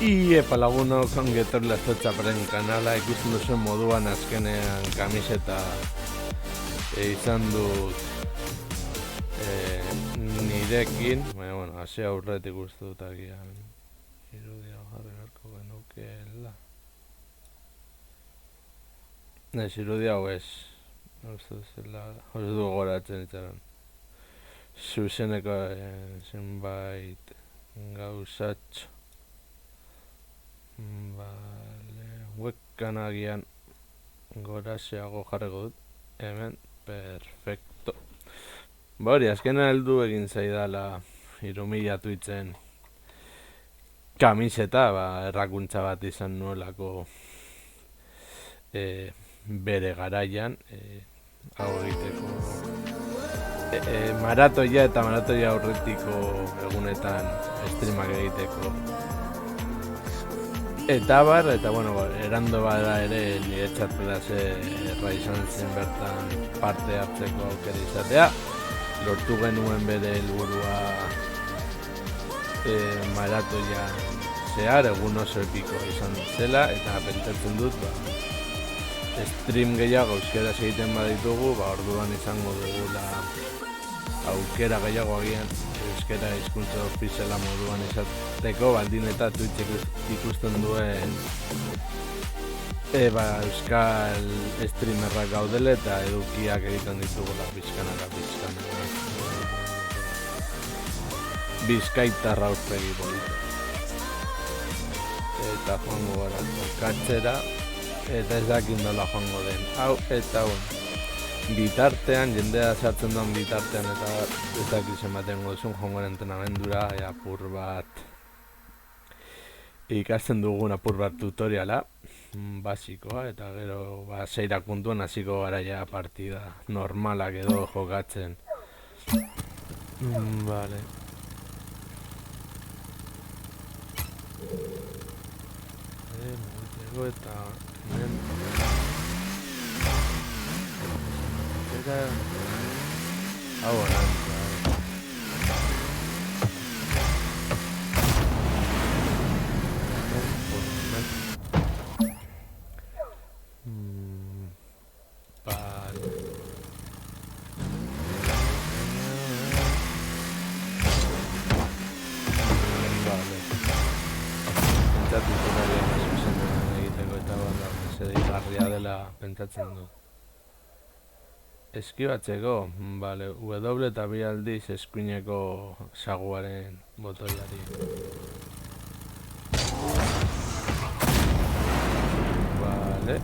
Iepa lagunok ongi etorri Lastotxaparen kanala, ikusten duzuen moduan azkenean kamiseta izan dut nirekin, baina bueno, hasi aurretik uste dut agian irudia jarri beharko genukeela. Ez, irudia hau ez, uste zela, hori du goratzen itxaron. Zuzeneko zenbait gauzatxo. Vale, webcam agian goraxeago jarriko dut, hemen, perfecto. Hori, azkenean heldu egin zaidala 3000 Twitchen kamiseta, errakuntza bat izan nuelako bere garaian, hau egiteko maratoia eta maratoia aurretiko egunetan streamak egiteko. Eta bueno, erando bada ere niretzat erra izan zen bertan parte hartzeko aukera izatea. Lortu genuen bere helburua maratoia zehar, egun oso epiko izan zela, eta pentsatzen dut, stream gehiago euskaraz egiten baditugu, orduan izango dugula aukera gehiago agian euskara hizkuntza ofiziala moduan izateko, baldin eta Twitchek ikusten duen euskal streamerrak gaudele eta edukiak egiten ditugula pizkanaka. Bizkaitarra aurpegi polita. Eta joango gara katzera, eta ez dakit nola joango den. Hau eta hau. Bitartean, jendea sartzen duen bitartean eta ez dakit zenbaten goduzun joango entrenamendura, apur bat ikasten dugun apur bat tutoriala basikoa, eta gero 6 puntuan hasiko gara ja partida normalak edo jokatzen. Vale. Mugitego eta hemen hau orantza. Pentsatzen dut. Eskibatzeko, bale, W eta bi aldiz eskuineko saguaren botoiari. Bale.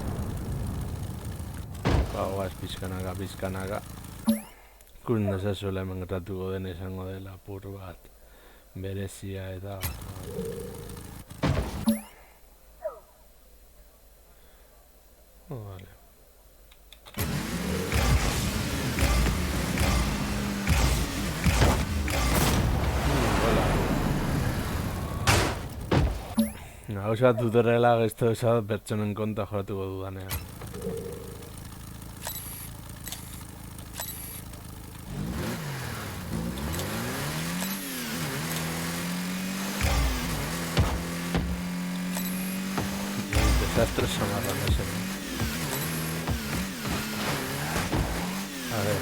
Goaz, pizkanaga. Ikusten dezazuela hemen gertatuko den izango dela apur bat berezia eta... Vale. Gauza tutoriala gesto esa pertsonen konta jokatuko dudanean. Desastre samarra no sé. A ver.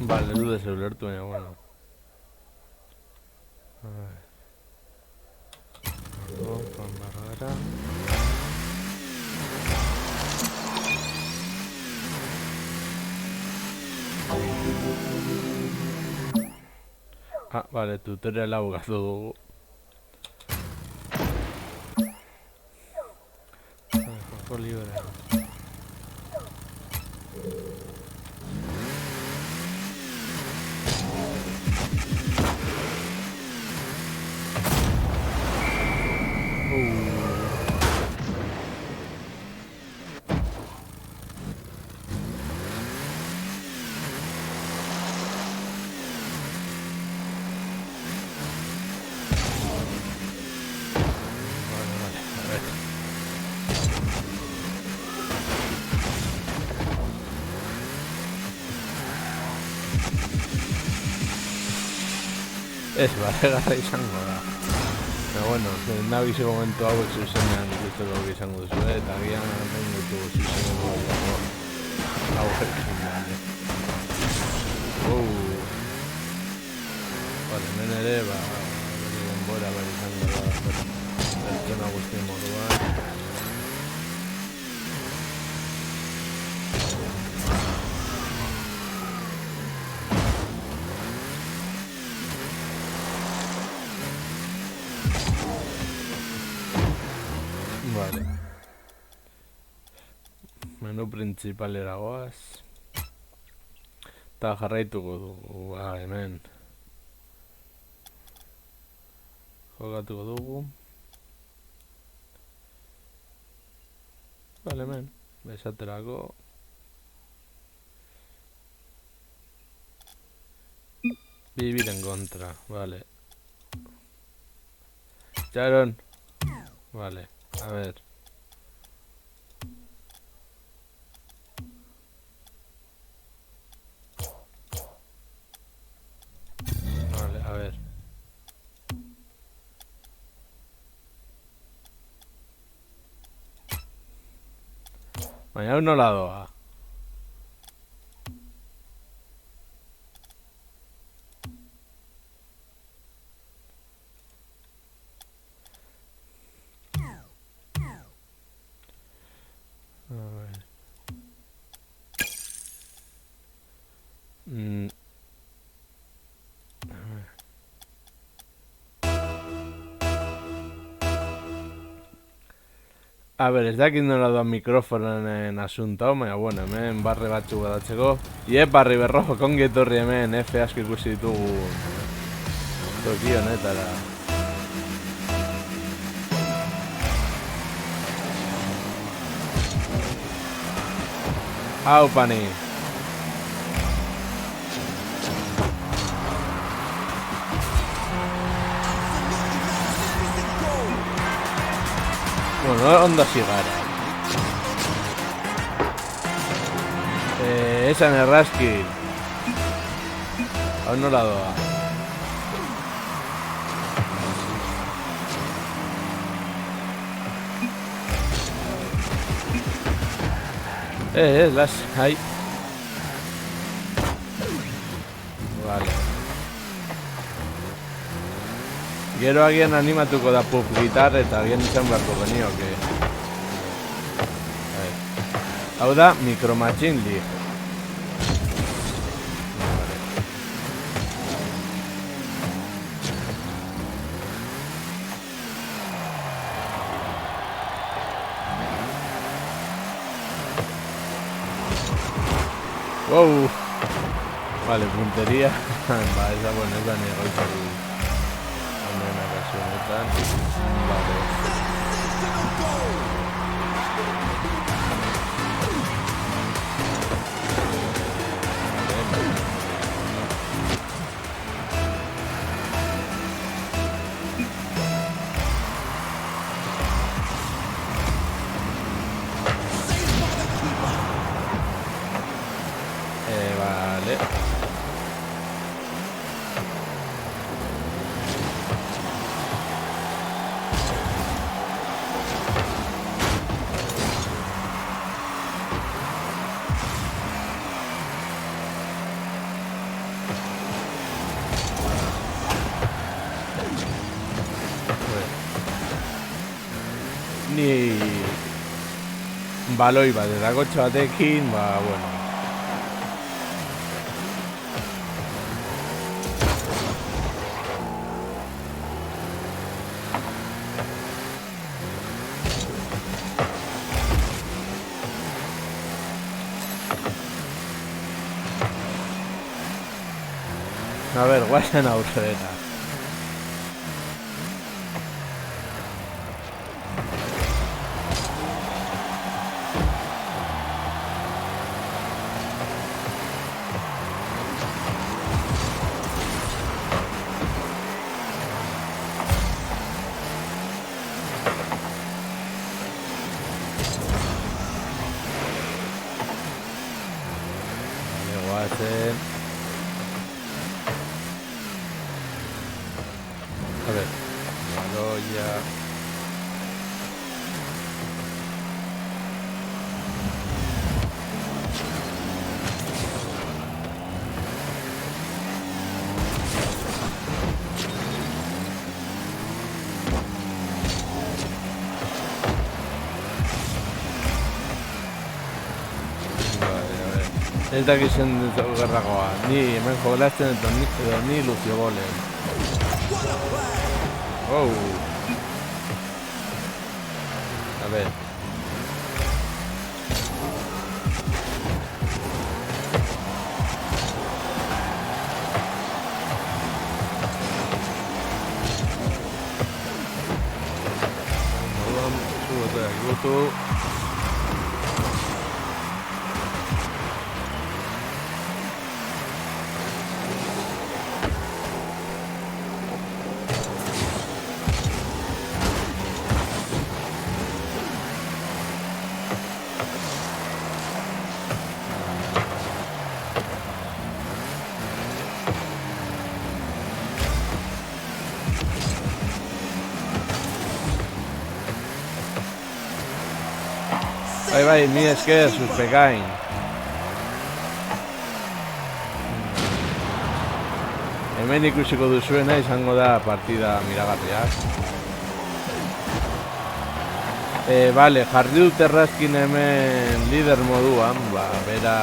Vale, du de celular tu, bueno. A ver. Perdón, con Bárbara. Vale, tutorial abogado dugu. Juego libre. Ez, barregarra izango da. Eta, bueno, nabizi momentu hauek zuzenean ikusteko izango duzu, eta agian behin ditugu zuzeneko hauek zindan. Hemen ere, denbora behar izango da, pertsona guztien moduan. Vale. Menu principalera goaz. Eta jarraituko dugu, hemen. Jogatuko dugu. Vale, hemen. Besaterako. Vivir en contra, vale. Sharon. Vale, a ver. Vale, a ver. Mañana no la doa. A ber, ez dakit nola doan mikrofonen asunta, baina, bueno, hemen barre batzu badatzeko. Ie, barri berrojo, kongi etorri hemen, F asko ikusi ditugu toki honetara. Hau, pani. Bueno, onda zigara. Esan errazki. Hau nola doa. Las, ahí. Vale. Gero agian animatuko da pub gitar eta agian izan beharko benioke. Hau da, Micro Machine League. Wow. Vale, puntería. Va, esa buena, es la negocio. Vale. Ni baloi bat edakotxo batekin, bueno. A ver, guayan aurrera. polla. Ez dakizen gerragoa, ni hemen jogolazten edo ni Lucio Golem. Oh. A ver. YouTube. Bai, mi esker, suspekain. Hemen ikusiko duzuena izango da partida miragarriak. Vale, jarri dut errazkin hemen lider moduan, bera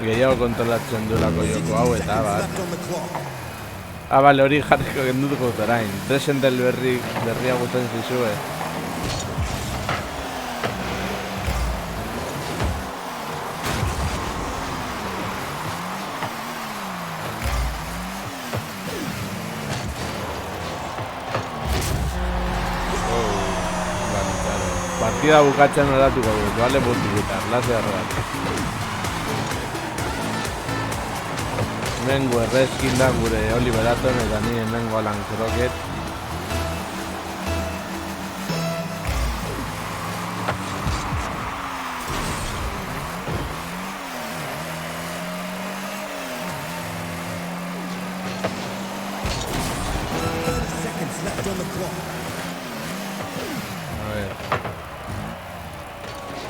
gehiago kontrolatzen duelako joko hau eta bat. Vale, hori jarriko gendutuko dut orain. Desendel berria guten zizue. Partida bukatzen horatuko dut, bale, bukitar, lase errat. Hemengo errezkin da gure Oliver Atom eta ni hemengo Alan Crockett.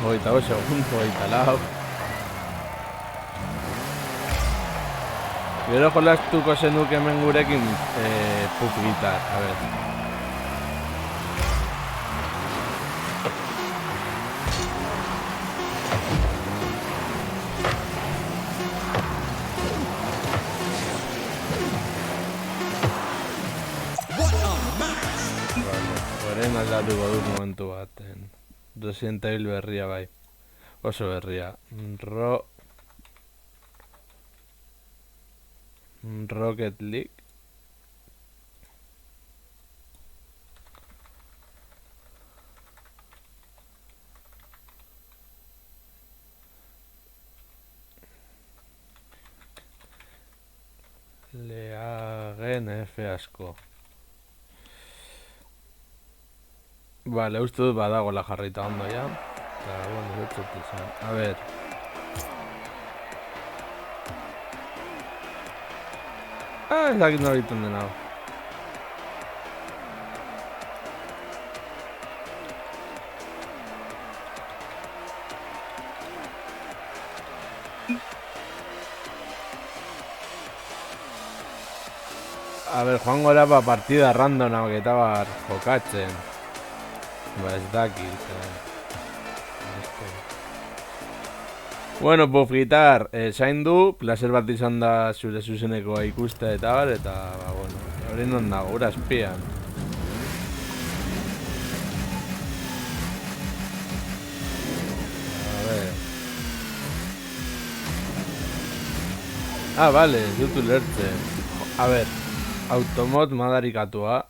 Hogeita segundo, hogeita lau. Gero jolastuko zenuke hemen gurekin pup gitar, a ver. Horren aldatuko dut momentu baten. Resident Evil berria bai. Oso berria. Rocket League. Leagen F asko. Vale, uste dut badagoela jarrita ondo ya. Eta, bueno, betzut izan. A ver. Ez dakit nola egiten den hau. A ver, joango era partida randomak eta bar jokatzen. Ez dakit. Bueno, Puff Gitar, zain du, placer bat izan da zure zuzenekoa ikuste eta bar, eta, bueno, hori non dago, ura espian. A ver. Vale, ez dut ulertzen. A ver, automod madarikatua.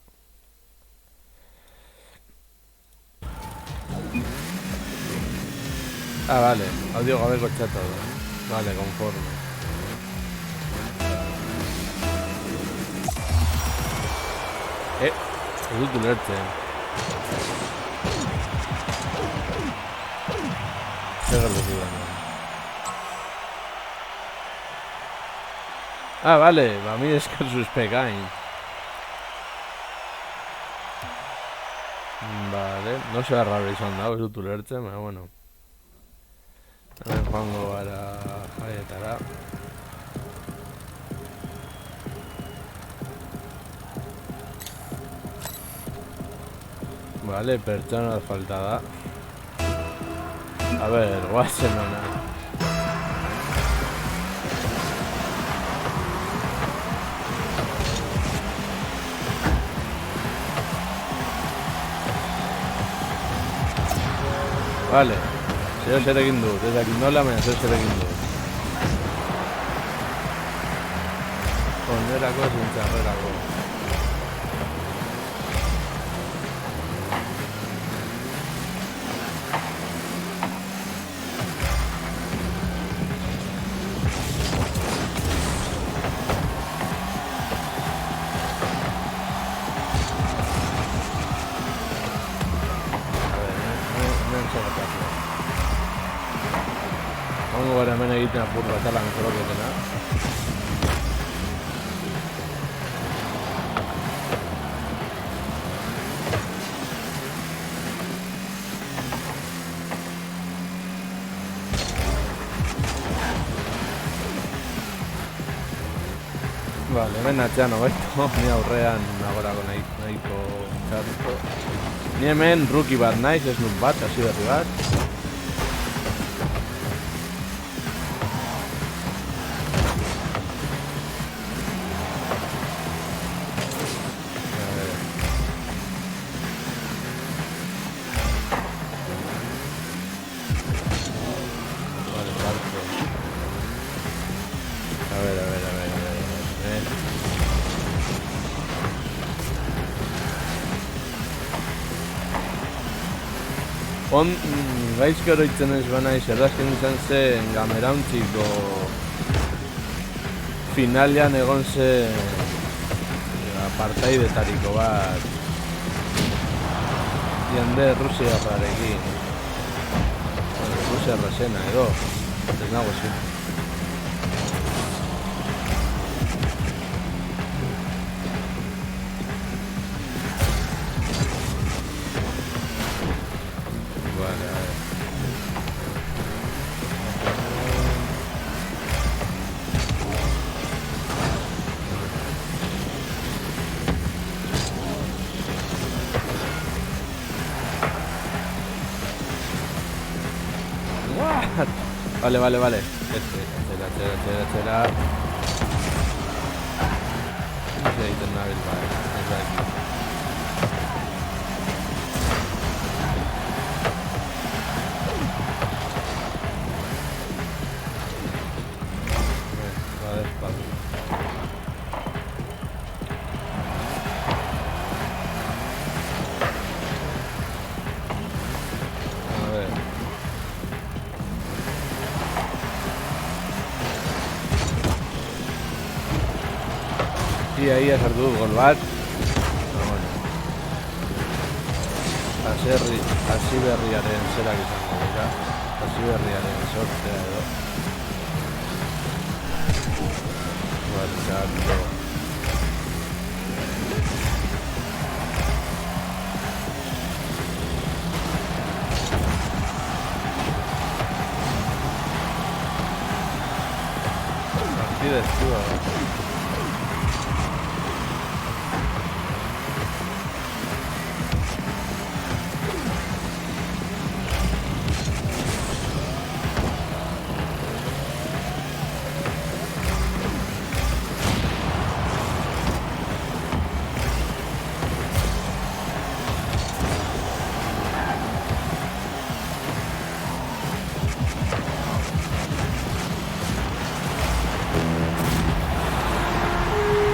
Vale, audio gabeko txata da. Vale, conforme. Ez dut ulertzen. Zer gertatu da. Vale, mi esker suspekain. Vale, no se raro izan da, ez dut ulertzen, baina bueno. Hemen joango gara jaietara. Vale, pertsona falta da. A ver, guazen ona. Vale, zeo zer egin dut, ez dakit nola, baina zeo zer egin dut. Onerako zintzarrerako. Hongo gara hemen egiten apur bat ala mikroketena. Vale, hemen atxean hobeto, ni aurrean nagorako nahiko txarto. Ni hemen rookie bat naiz, ez nun bat, hasi berri bat. Gaizki oroitzen ez banaiz, errazken izan zen Gamerantziko finalean egon zen partaidetariko bat jende Rusiarrarekin. Rusiarra zena edo, ez nago zin. Vale. Etxera. No sé egiten nabil, bai. Ez da eki. Ia sartu dut gol bat. Hasiberriaren zerak izango dira. Hasiberriaren sortea edo. Barkatu. Partida estua.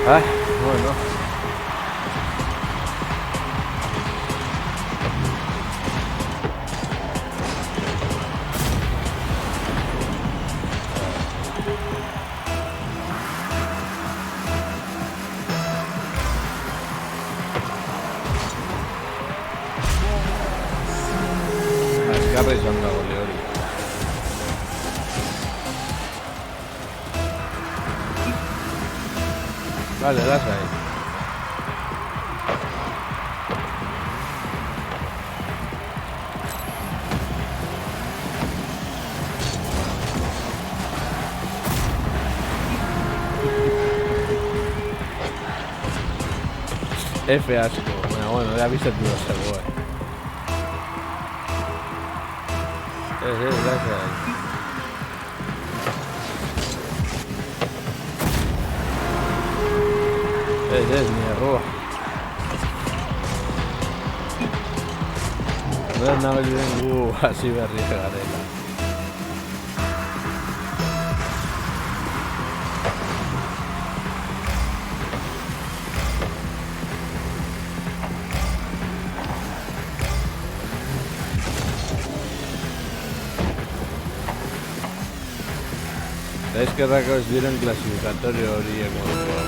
Bueno. Azkarra izan da gole hori. Vale, lasai. F asko, bueno, ya bizatu da zegoen. Gracias. Ni erroa. Nago diren gu hasi berri garela. Eskerrako ez diren klasifikatorio horiek moduko.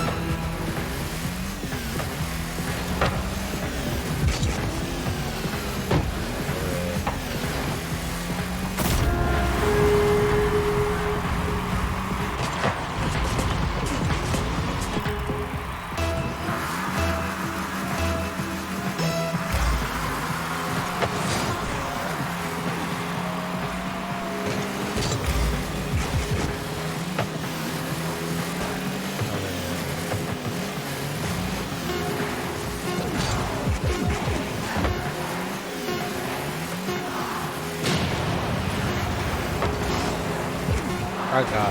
Kaka.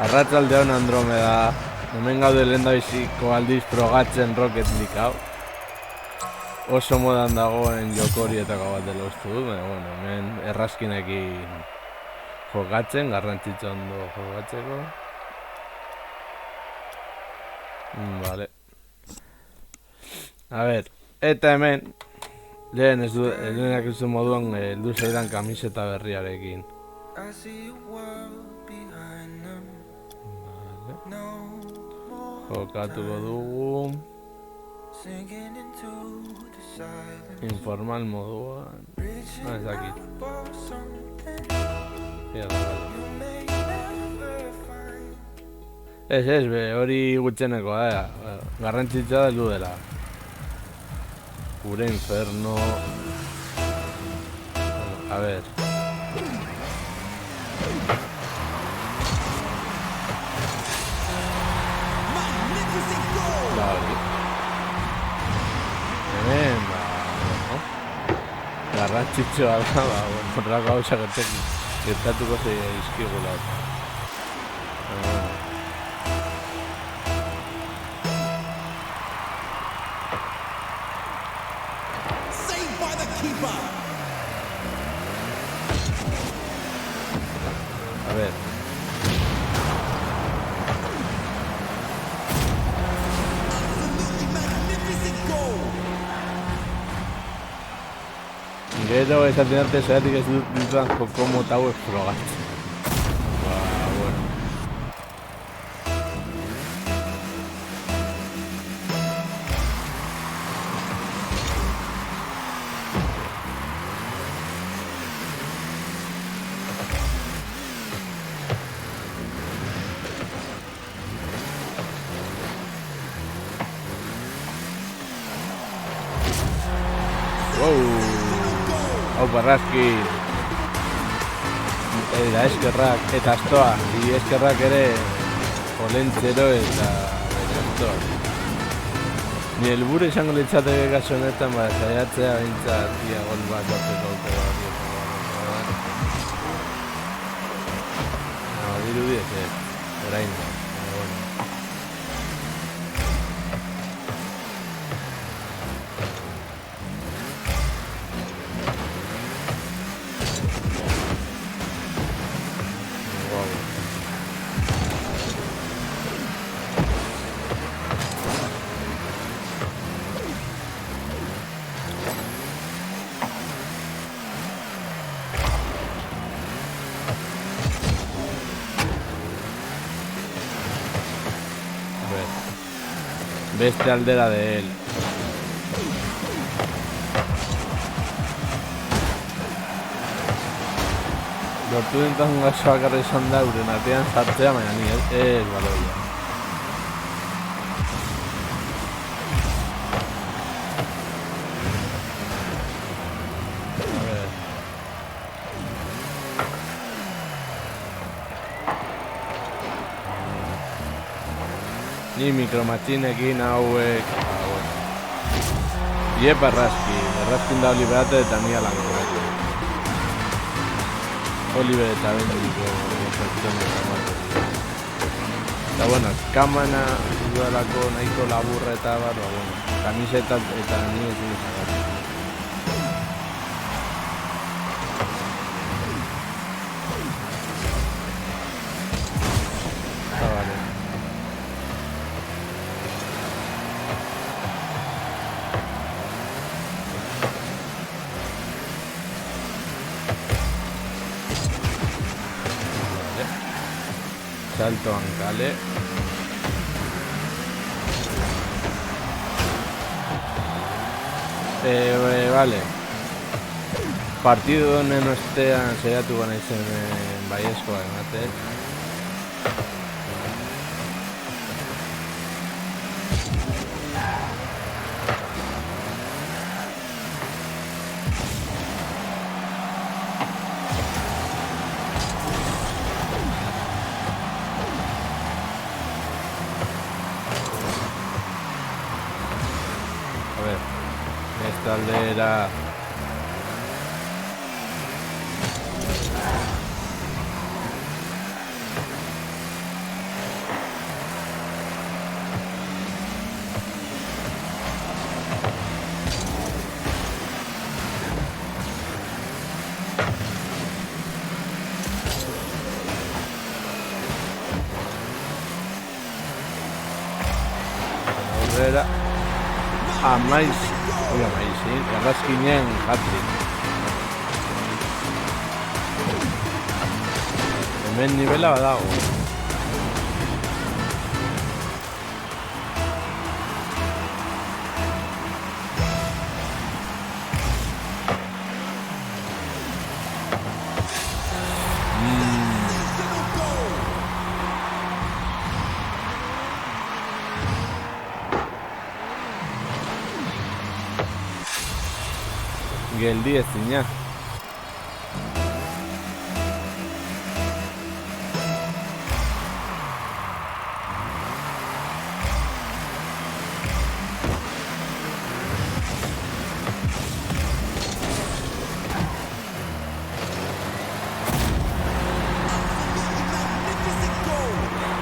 Arratsaldeon Andromeda. Hemen gaude lehendabiziko aldiz frogatzen Rocket League hau. Oso modan dagoen jokorietako bat dela uste dut, bueno, hemen errazkinekin jokatzen, garrantzitsu ondo jokatzeko. Vale. A ver, eta hemen lehenak ez du moduan heldu zaidan kamiseta berriarekin. Vale. Jokatuko dugu informal moduan. Ez dakit. Ez, hori gutxenekoa, garrantzitsua da heldu dela. Pure inferno. A ver. Vale. Hemen, bueno. Garrantzitsua da, horrako hausa gertatuko zaizkigula. A ver. Gero esaten arte zeratik ez dituan joko mota hauek frogatzen. Bueno. Hau barrazki eta eskerrak eta astoa eskerrak ere olentzero eta astoa. Ni helburu izango litzateke kasu honetan saiatzea behintzat gol bat batzeko aukera hori. Dirudi ez, orain da. Beste aldera de él. Lortu dintzen gaso bakarra izan da uren artean sartzea, baina ni ez baloia. Ni mikromatxinekin hauek, bueno. Iep errazkin da oliberate eta ni alanko bete. Oliber eta bendiko eta bueno, kamana duelako nahiko laburra eta bueno, kamiseta eta ni ezin izagatzen. Salto ancale. Vale. Partido honen ostean saiatuko naizen baiezkoa ematen. Esta aldera aurrera amaiz errazkinen hat-trick. Hemen nivela badago. Geldi ezina.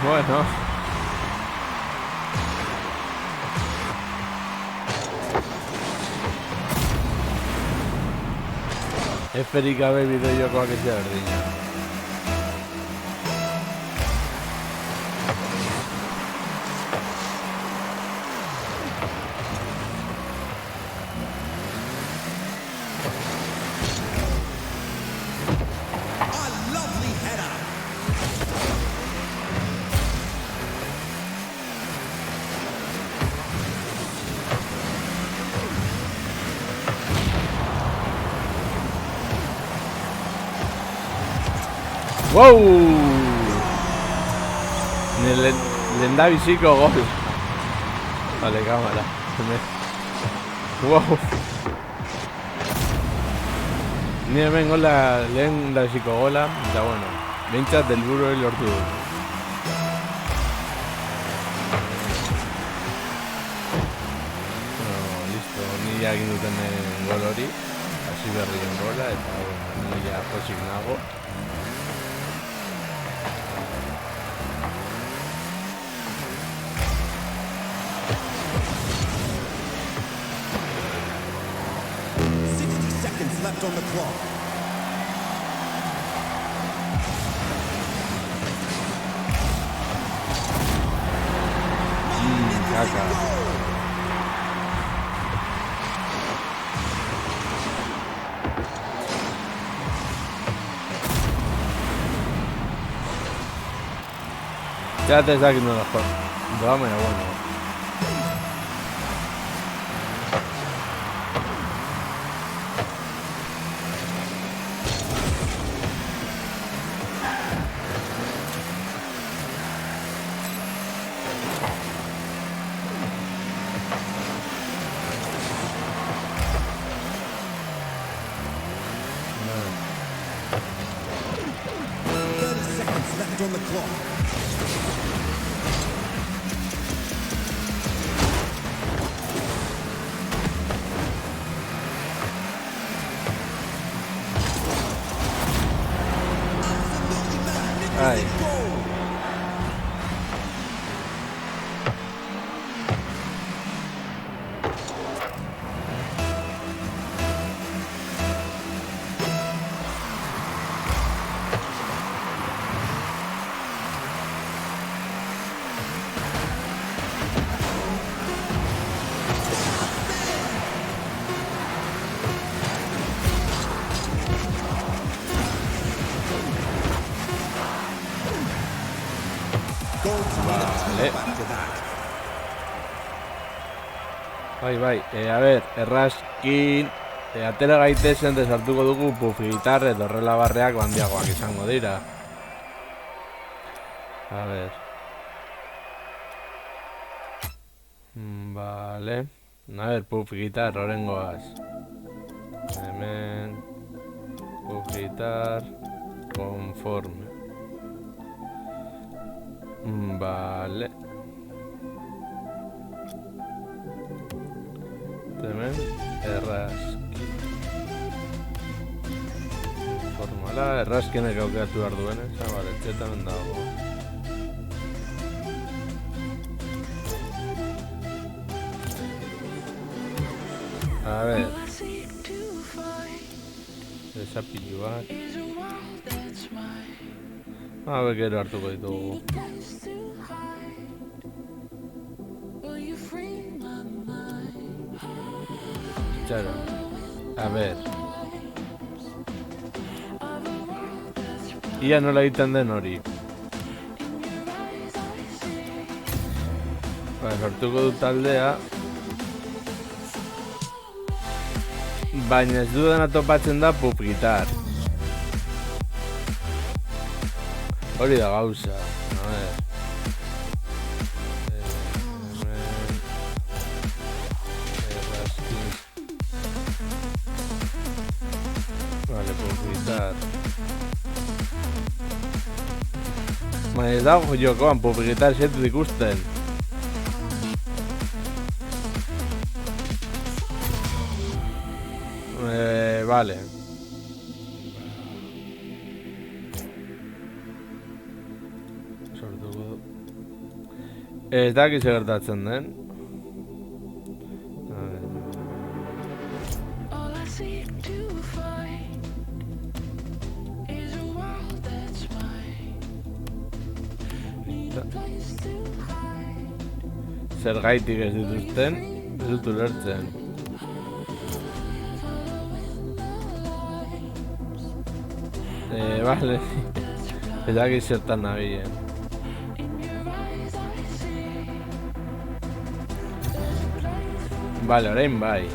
Bueno. Eferik gabe bideojokoak ez da berdina. Wow! Lehendabiziko gol. Vale, cámara. Wow! Ni hemen gola lehendabiziko gola. Eta bueno, behintzat helburu hori lortu du. Listo, ni ja egin duten gol hori. Hasi berrien gola eta bueno, ni ja posik nago. Left on the clock. Caca. Ya te saques uno mejor. Vamos, bueno. On the clock. Vale. Bai, a ber, errazkin atera gaitezen desartuko dugu pufi gitarre edo horrela barreak handiagoak izango dira. A ber. Vale. A ber, pufi gitarre, horrengoaz. Hemen pufi gitarre conforme. Vale. Hemen errazkin. Formala, errazkinek aukeratu behar duenez. Bale, etxetan dago. A ver. Desapillu bat. A ver, gero hartuko ditugu. Txaro. A ver. Ia nola egiten den hori. Sortuko du taldea. Baina ez dudana topatzen da pup gitar. Hori da gauza. A ver. Vale, pup gitar. Baina ez dago jokoan pup gitar setut ikusten. Vale. Sortuko du. Ez dakit zer gertatzen den. Zer gaitik ez dituzten, ez dut ulertzen. Vale, ez dakit zertan nabilen. Vale, orain bai.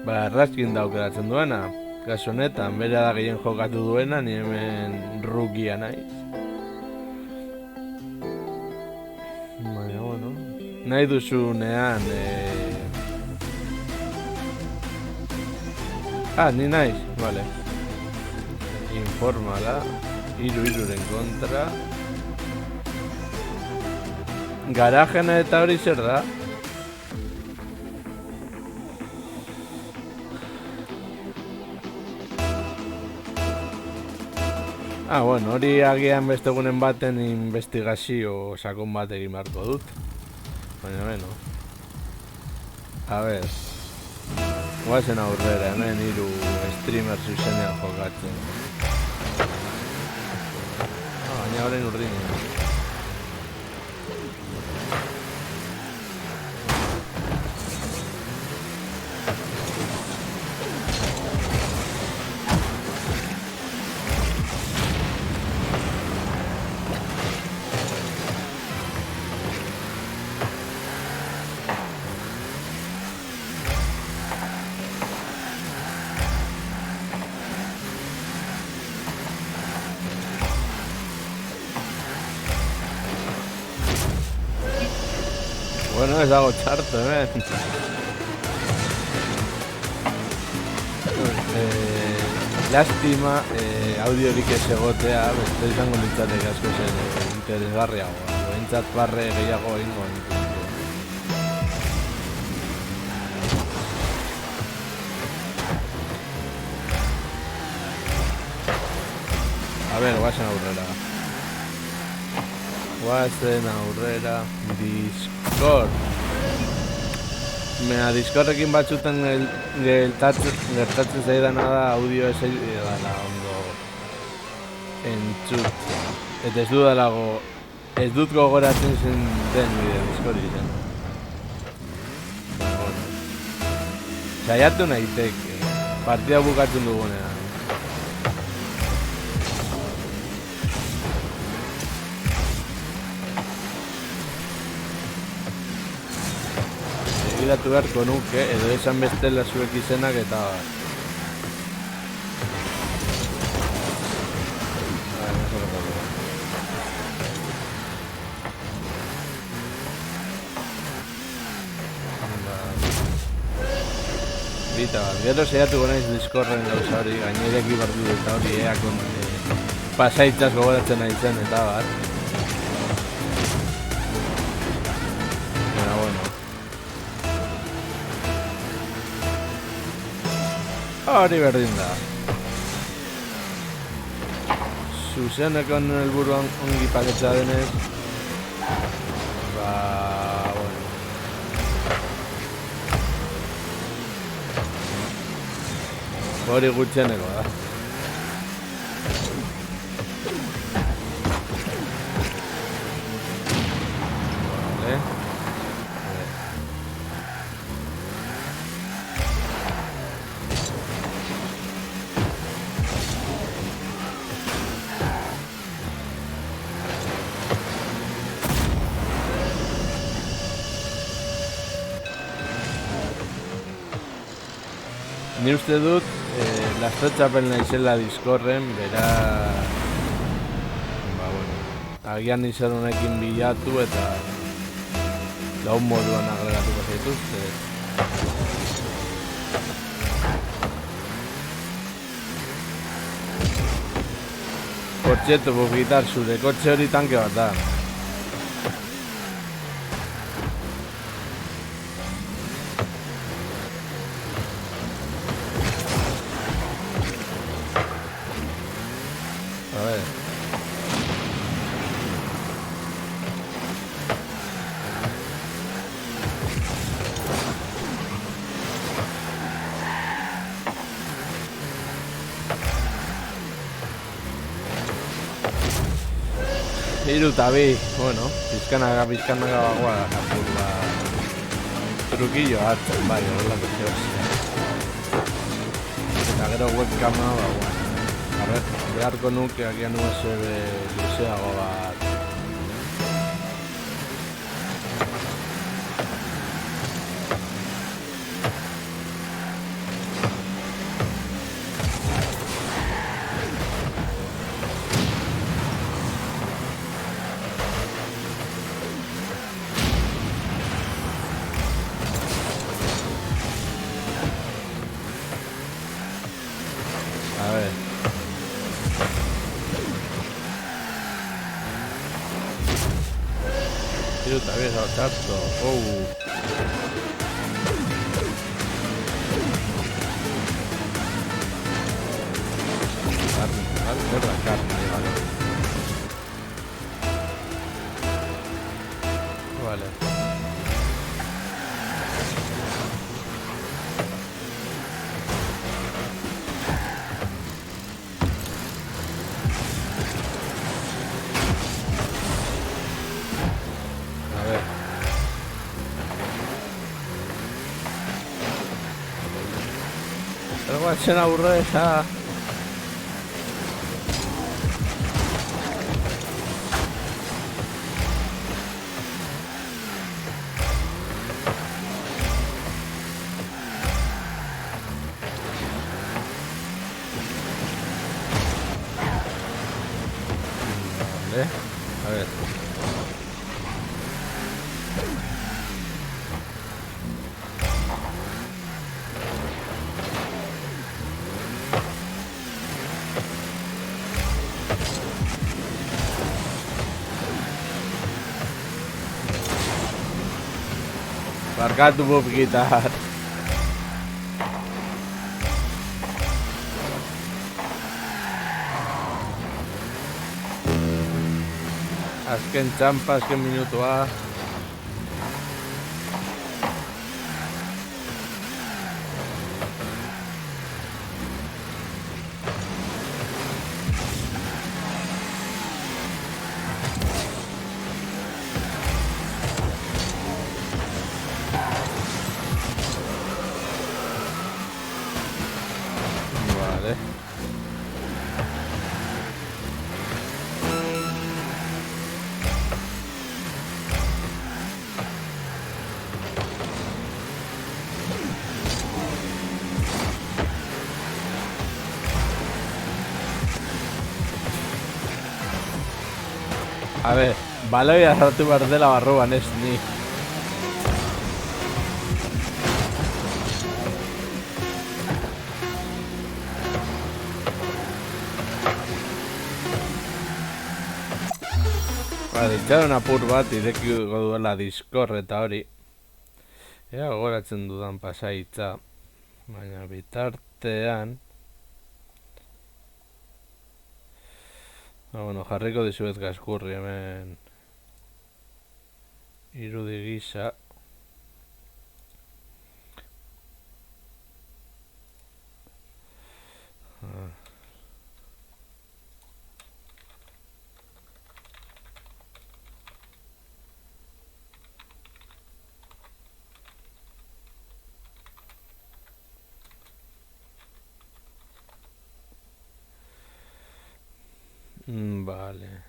Ba, errazkin daukeratzen duena. Kasu honetan, bere da gehien jokatu duena, ni hemen rukia naiz. Baina, bueno, nahi duzunean, ni naiz, vale. Informala, iruren kontra. Garajena eta hori zer da? Bueno, hori agian beste egunen baten investigazio sakon bat egin beharko dut. Baina, bueno. A ver. Guazen aurrera, hemen hiru streamer zuzenean jokatzen. Baina horrein urdinean. Bueno, ez dago txarto, hemen. Lastima, audiorik ez egotea, beste izango nintzateke asko zen interesgarriagoa. Behintzat barre gehiago egingo nintzen. A ver, guazen aurrera. Guazen aurrera. Discord. Discordekin batzutan gertatzen zaidana da audio ez dela ondo entzut. Eta ez dut gogoratzen zen den bideo Discordi zen. Saiatu nahitek, partida bukatzen dugunean. begiratu beharko nuke, edo esan bestela zuek izenak eta Bita bat, gero saiatuko naiz Discorden gauza hori, gainereki bardu eta hori eakon pasaitzaz gogoratzen nahi zen eta bat. Bueno. Hori berdin da. Zuzenekon helburuan ongi paketza denez. Hori gutxeneko da. Vale. Ni uste dut lastotxapel naizela Discorden, bera... agian izan honekin bilatu eta laun moduan agregatuko zaituzte. Kotxetu, bugitar, zure kotxe hori tanke bat da. Hiru eta bi, bueno, pizkanaga bagoa da, trukillo hartzen, bai, horrelako zehoz. Eta gero webcama, beharko nuke agian USB luzeago bat. Está bien, saltando. Carne, vale. Guatzen aurre eta... Vale, a ver... Barkatu bukitar. Azken txampa, azken minutua. A ber, baloia sartu behar dela barruan ez ni. Itxaron apur bat irekiko duela Discord eta hori. Ea gogoratzen dudan pasaitza. Baina bitartean... bueno, jarriko dizuet gaskurri hemen... irudi gisa. Vale.